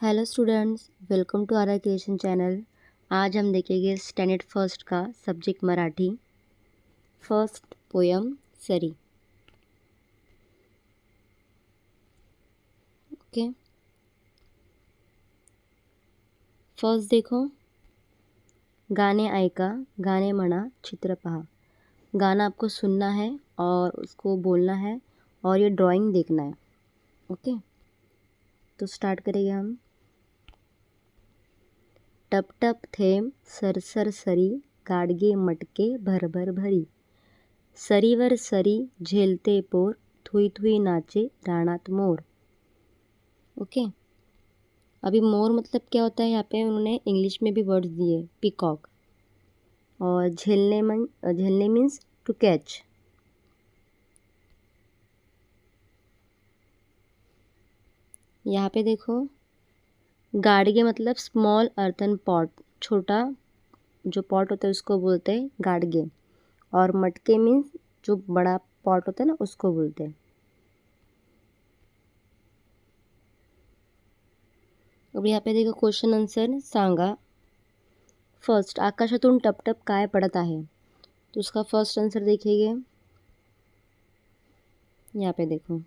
Hello students, welcome to our creation channel. आज हम देखेंगे स्टैंडर्ड फर्स्ट का सब्जेक्ट मराठी। फर्स्ट पोयम सरी। ओके, फर्स्ट देखो, गाने ऐका, गाने म्हणा, चित्र पहा। गाना आपको सुनना है और उसको बोलना है और ये ड्राइंग देखना है। ओके, तो स्टार्ट करेंगे हम। टप टप थेंब सरसर सरी, गाडगे मटके भरभर भरी। सरीवर सरी झेलते पोर, थुई थुई नाचे रानात मोर। ओके, अभी मोर मतलब क्या होता है, यहाँ पे उन्होंने इंग्लिश में भी वर्ड्स दिए, पीकॉक। और झेलने मीन्स टू कैच। यहाँ पे देखो, गाड़गे मतलब स्मॉल अर्थन पॉट, छोटा जो पॉट होता है उसको बोलते हैं गाड़गे। और मटके मीन्स जो बड़ा पॉट होता है ना, उसको बोलते हैं। अब यहाँ पे देखो, क्वेश्चन आंसर सांगा। फर्स्ट, आकाशातून टपटप काय पडत आहे, तो उसका फर्स्ट आंसर देखिए। यहाँ पे देखो,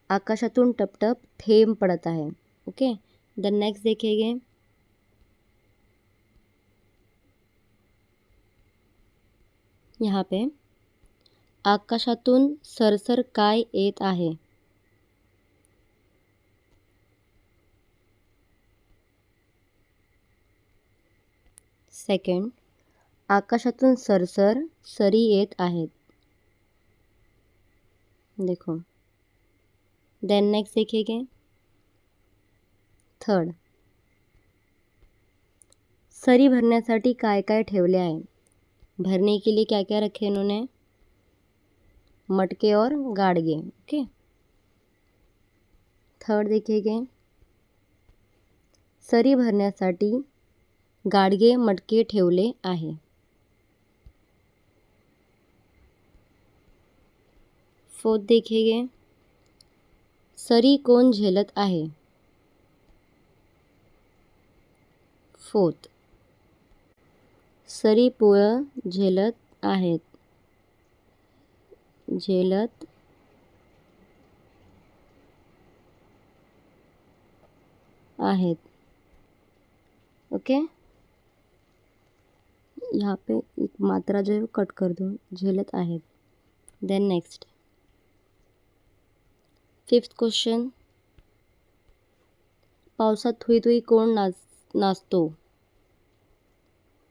आकाशातून टपटप थेंब पडत आहे। ओके, द नेक्स्ट देखिए, यहाँ पे आकाशातून सरसर काय येत आहे। सेकंड, आकाशातून सरसर सरी येत आहेत। देखो, देन नेक्स्ट देखिए। थर्ड, सरी भरण्यासाठी काय काय ठेवले आहे। भरने के लिए क्या क्या रखे इन्होंने, मटके और गाड़गे। ओके, थर्ड देखिए, सरी भरण्यासाठी गाडगे मटके ठेवले आहे। फोर्थ देखिए, सरी कोण झेलत आहे। फोर्थ, सरी पोळ झेलत आहेत, झेलत आहेत। ओके, यहाँ पे एक मात्रा जो है वो कट कर दो, झेलत आहेत। देन नेक्स्ट, फिफ्थ क्वेश्चन, पावसात थुई थुई कोण नाचतो।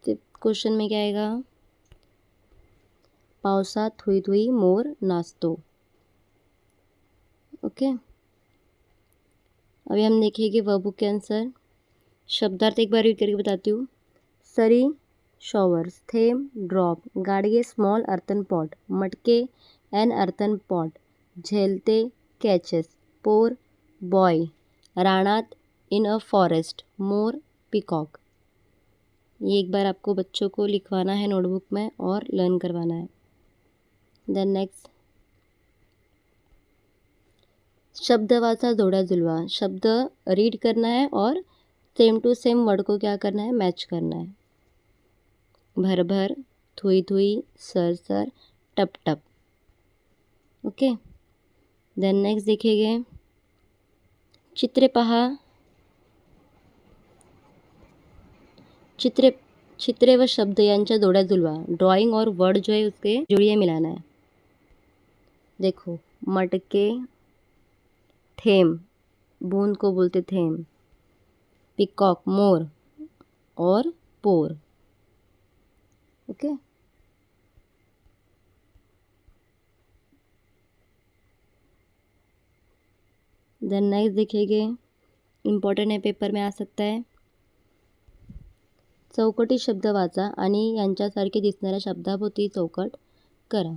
फिफ्थ क्वेश्चन में क्या आएगा, पावसात थुई थुई मोर नाचतो। ओके, अभी हम देखेंगे वर्ब के आंसर। शब्दार्थ एक बार रिपीट करके बताती हूँ। सरी शॉवर्स, थेम ड्रॉप, गाड़गे स्मॉल अर्थन पॉट, मटके एन अर्थन पॉट, झेलते कैचेस, पोर बॉय, रानात in a forest, more peacock. ये एक बार आपको बच्चों को लिखवाना है नोटबुक में और लर्न करवाना है। देन नेक्स्ट, शब्द वाचा जोड़ा जुलवा। शब्द रीड करना है और सेम टू सेम वर्ड को क्या करना है, मैच करना है। भर भर, थुई थुई, सर सर, टप टप। ओके, देन नेक्स्ट देखेंगे, चित्रे पहा। चित्रे व शब्द यांच्या जोड्या जुलवा। ड्राइंग और वर्ड जो है उसके जोड़ियाँ मिलाना है। देखो, मटके, थेम, बूंद को बोलते थेम, पिकॉक मोर और पोर। ओके, देन नेक्स्ट देखिए, इम्पॉर्टंट है, पेपर में आ सकता है। चौकटी शब्द वाचा आणि यांच्यासारखे दिसणाऱ्या शब्दाभोवती चौकट करा।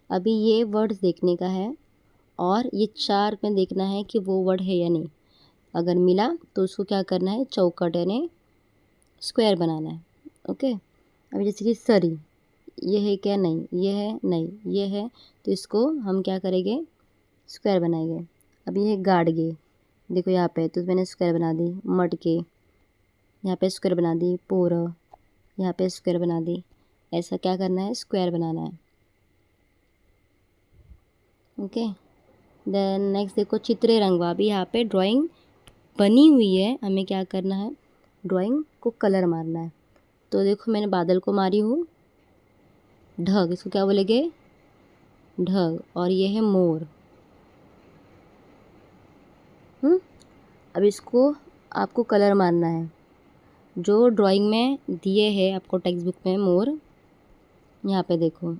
अभी ये वर्ड्स देखने का है और ये चार में देखना है कि वो वर्ड है या नहीं। अगर मिला तो उसको क्या करना है, चौकट यानी स्क्वायर बनाना है। ओके, अभी जैसे कि सरी, ये है क्या, नहीं, ये है नहीं, ये है, तो इसको हम क्या करेंगे, स्क्वायर बनाएंगे। अब ये है गाड़गे, देखो यहाँ पे तो मैंने स्क्वायर बना दी, मटके यहाँ पे स्क्वायर बना दी, पोरं यहाँ पे स्क्वायर बना दी। ऐसा क्या करना है, स्क्वायर बनाना है। ओके, देन नेक्स्ट देखो चित्रे रंगवा। भी यहाँ पे ड्राइंग बनी हुई है, हमें क्या करना है, ड्राइंग को कलर मारना है। तो देखो मैंने बादल को मारी हूँ ढग, इसको क्या बोलेंगे, ढग। और ये है मोर। अब इसको आपको कलर मारना है, जो ड्राइंग में दिए है आपको टेक्स्ट बुक में मोर। यहाँ पे देखो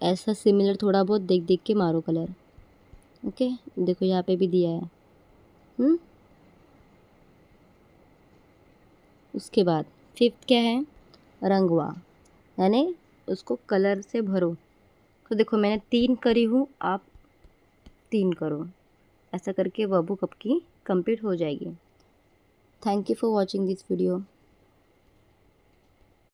ऐसा सिमिलर थोड़ा बहुत देख देख के मारो कलर। ओके, देखो यहाँ पे भी दिया है। उसके बाद फिफ्थ क्या है, रंगवा, यानी उसको कलर से भरो। तो देखो मैंने 3 करी हूँ, आप 3 करो। ऐसा करके वर्कबुक आपकी कंप्लीट हो जाएगी। Thank you for watching this video.